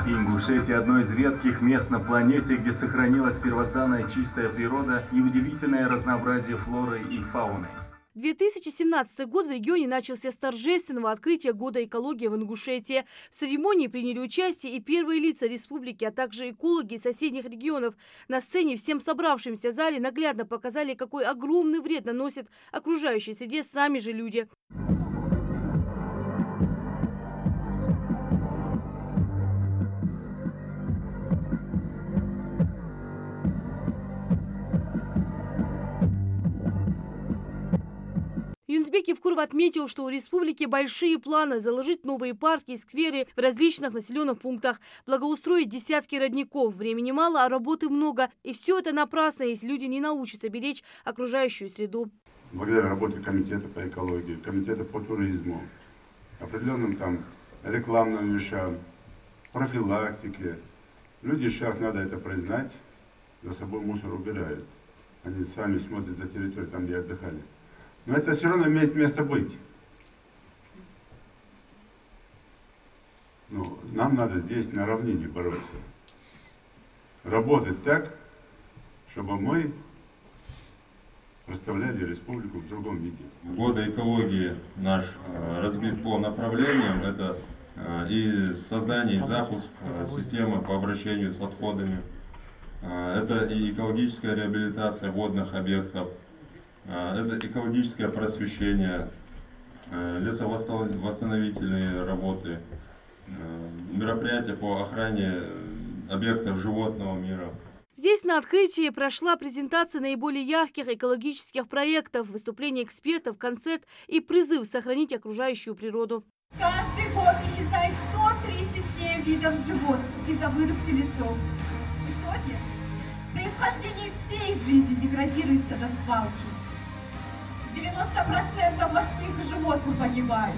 Ингушетия – одно из редких мест на планете, где сохранилась первозданная чистая природа и удивительное разнообразие флоры и фауны. 2017 год в регионе начался с торжественного открытия Года экологии в Ингушетии. В церемонии приняли участие и первые лица республики, а также экологи соседних регионов. На сцене всем собравшимся в зале наглядно показали, какой огромный вред наносят окружающей среде сами же люди. Юнсбек Евкуров отметил, что у республики большие планы заложить новые парки и скверы в различных населенных пунктах, благоустроить десятки родников. Времени мало, а работы много. И все это напрасно, если люди не научатся беречь окружающую среду. Благодаря работе комитета по экологии, комитета по туризму, определенным там рекламным вещам, профилактике, люди сейчас, надо это признать, за собой мусор убирают. Они сами смотрят за территорией, там где отдыхали. Но это все равно имеет место быть. Ну, нам надо здесь на равнине бороться. Работать так, чтобы мы представляли республику в другом виде. Год экологии наш разбит по направлениям. Это и создание, и запуск системы по обращению с отходами. Это и экологическая реабилитация водных объектов. Это экологическое просвещение, лесовосстановительные работы, мероприятия по охране объектов животного мира. Здесь на открытии прошла презентация наиболее ярких экологических проектов, выступления экспертов, концерт и призыв сохранить окружающую природу. Каждый год исчезает 137 видов животных из-за вырубки лесов. В итоге происхождение всей жизни деградируется до свалки. 90% морских животных погибают.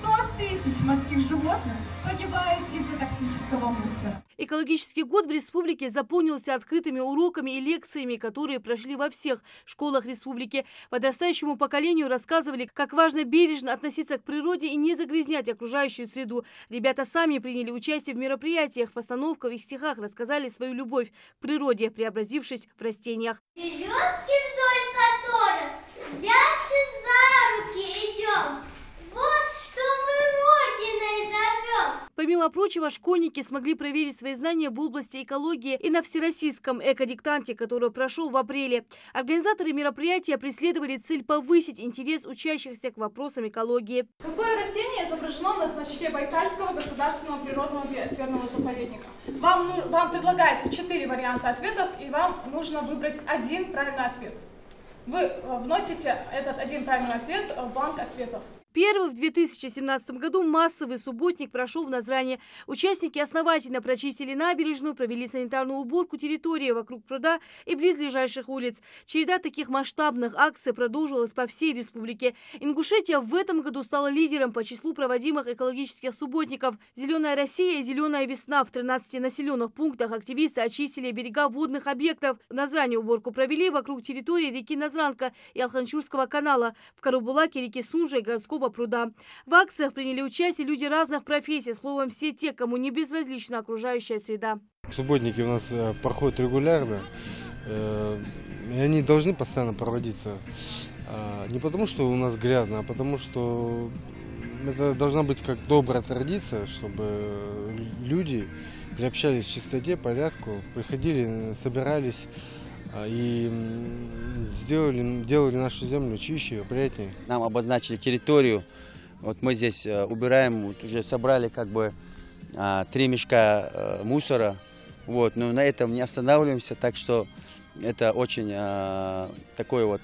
100 тысяч морских животных погибают из-за токсического мусора. Экологический год в республике заполнился открытыми уроками и лекциями, которые прошли во всех школах республики. Подрастающему поколению рассказывали, как важно бережно относиться к природе и не загрязнять окружающую среду. Ребята сами приняли участие в мероприятиях, постановках и стихах, рассказали свою любовь к природе, преобразившись в растениях. Березки, вдоль которых, взявшись за руки, идем. Вот что мы Родиной зовем. Помимо прочего, школьники смогли проверить свои знания в области экологии и на всероссийском экодиктанте, который прошел в апреле. Организаторы мероприятия преследовали цель повысить интерес учащихся к вопросам экологии. Какое растение изображено на значке Байкальского государственного природного биосферного заповедника? Вам предлагается 4 варианта ответов, и вам нужно выбрать один правильный ответ. Вы вносите этот один правильный ответ в банк ответов. Первый в 2017 году массовый субботник прошел в Назране. Участники основательно прочистили набережную, провели санитарную уборку территории вокруг пруда и близлежащих улиц. Череда таких масштабных акций продолжилась по всей республике. Ингушетия в этом году стала лидером по числу проводимых экологических субботников. «Зеленая Россия» и «Зеленая весна» в 13 населенных пунктах активисты очистили берега водных объектов. В Назране уборку провели вокруг территории реки Назранка и Алханчурского канала, в Карабулаке, реки Сунжа и городского пруда. В акциях приняли участие люди разных профессий, словом, все те, кому не безразлична окружающая среда. Субботники у нас проходят регулярно, и они должны постоянно проводиться. Не потому, что у нас грязно, а потому, что это должна быть как добрая традиция, чтобы люди приобщались к чистоте, порядку, приходили, собирались и делали нашу землю чище, приятнее. Нам обозначили территорию. Вот мы здесь убираем, вот уже собрали как бы 3 мешка мусора. Вот, но на этом не останавливаемся, так что это очень такое вот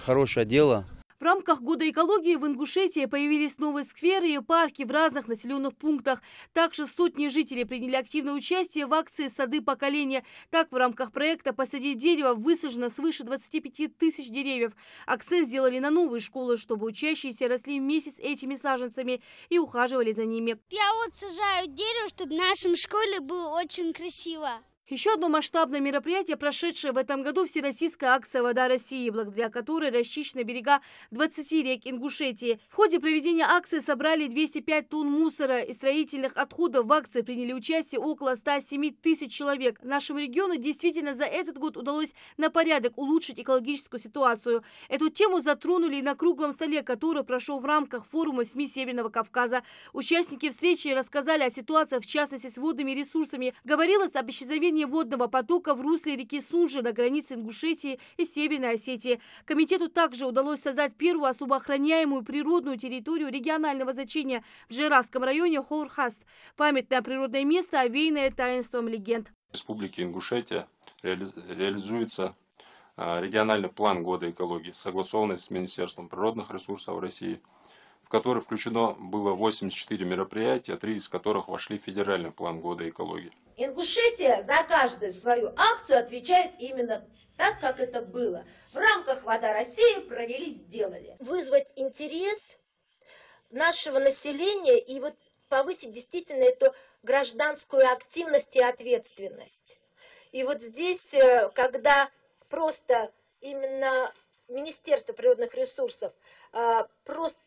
хорошее дело. В рамках Года экологии в Ингушетии появились новые скверы и парки в разных населенных пунктах. Также сотни жителей приняли активное участие в акции «Сады поколения». Так, в рамках проекта «Посадить дерево» высажено свыше 25 тысяч деревьев. Акцент сделали на новые школы, чтобы учащиеся росли вместе с этими саженцами и ухаживали за ними. Я вот сажаю дерево, чтобы в нашей школе было очень красиво. Еще одно масштабное мероприятие, прошедшее в этом году, всероссийская акция «Вода России», благодаря которой расчищены берега 20 рек Ингушетии. В ходе проведения акции собрали 205 тонн мусора и строительных отходов. В акции приняли участие около 107 тысяч человек. Нашему региону действительно за этот год удалось на порядок улучшить экологическую ситуацию. Эту тему затронули и на круглом столе, который прошел в рамках форума СМИ Северного Кавказа. Участники встречи рассказали о ситуации, в частности, с водными ресурсами. Говорилось об исчезновении водного потока в русле реки Сунжи на границе Ингушетии и Северной Осетии. Комитету также удалось создать первую особо охраняемую природную территорию регионального значения в Джейрасском районе Хорхаст. Памятное природное место, овеянное таинством легенд. В Республике Ингушетия реализуется региональный план года экологии, согласованный с Министерством природных ресурсов России, в который включено было 84 мероприятия, 3 из которых вошли в федеральный план года экологии. Ингушетия за каждую свою акцию отвечает именно так, как это было. В рамках «Вода России» провели, сделали. Вызвать интерес нашего населения и вот повысить действительно эту гражданскую активность и ответственность. И вот здесь, когда просто именно Министерство природных ресурсов просто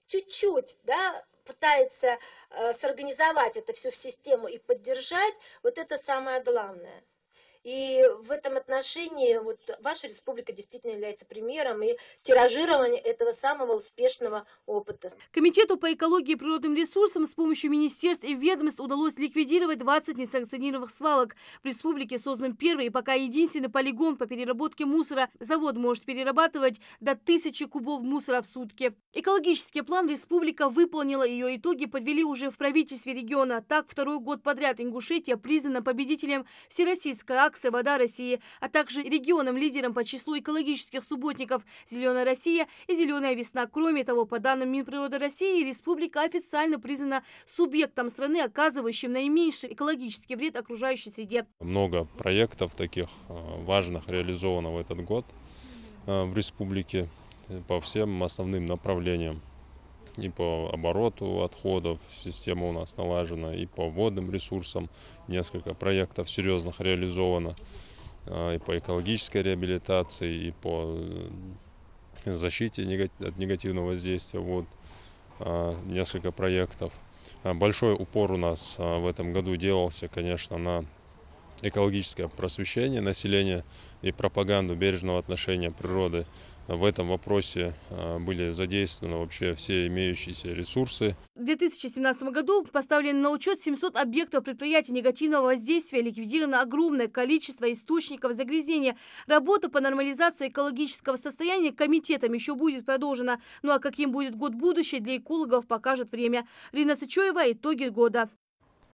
чуть-чуть, да, пытается сорганизовать это все в систему и поддержать, вот это самое главное. И в этом отношении вот ваша республика действительно является примером и тиражированием этого самого успешного опыта. Комитету по экологии и природным ресурсам с помощью министерств и ведомств удалось ликвидировать 20 несанкционированных свалок. В республике создан первый и пока единственный полигон по переработке мусора. Завод может перерабатывать до 1000 кубов мусора в сутки. Экологический план республика выполнила, ее итоги подвели уже в правительстве региона. Так, второй год подряд Ингушетия признана победителем всероссийской акции «Вода России», а также регионом-лидером по числу экологических субботников «Зеленая Россия» и «Зеленая весна». Кроме того, по данным Минприроды России, республика официально признана субъектом страны, оказывающим наименьший экологический вред окружающей среде. Много проектов таких важных реализовано в этот год в республике по всем основным направлениям. И по обороту отходов система у нас налажена, и по водным ресурсам несколько проектов серьезных реализовано, и по экологической реабилитации, и по защите от негативного воздействия вод несколько проектов. Большой упор у нас в этом году делался, конечно, на экологическое просвещение населения и пропаганду бережного отношения природы. В этом вопросе были задействованы вообще все имеющиеся ресурсы. В 2017 году поставлено на учет 700 объектов предприятий негативного воздействия, ликвидировано огромное количество источников загрязнения. Работа по нормализации экологического состояния комитетом еще будет продолжена. Ну а каким будет год будущий, для экологов покажет время. Рина Сычоева, итоги года.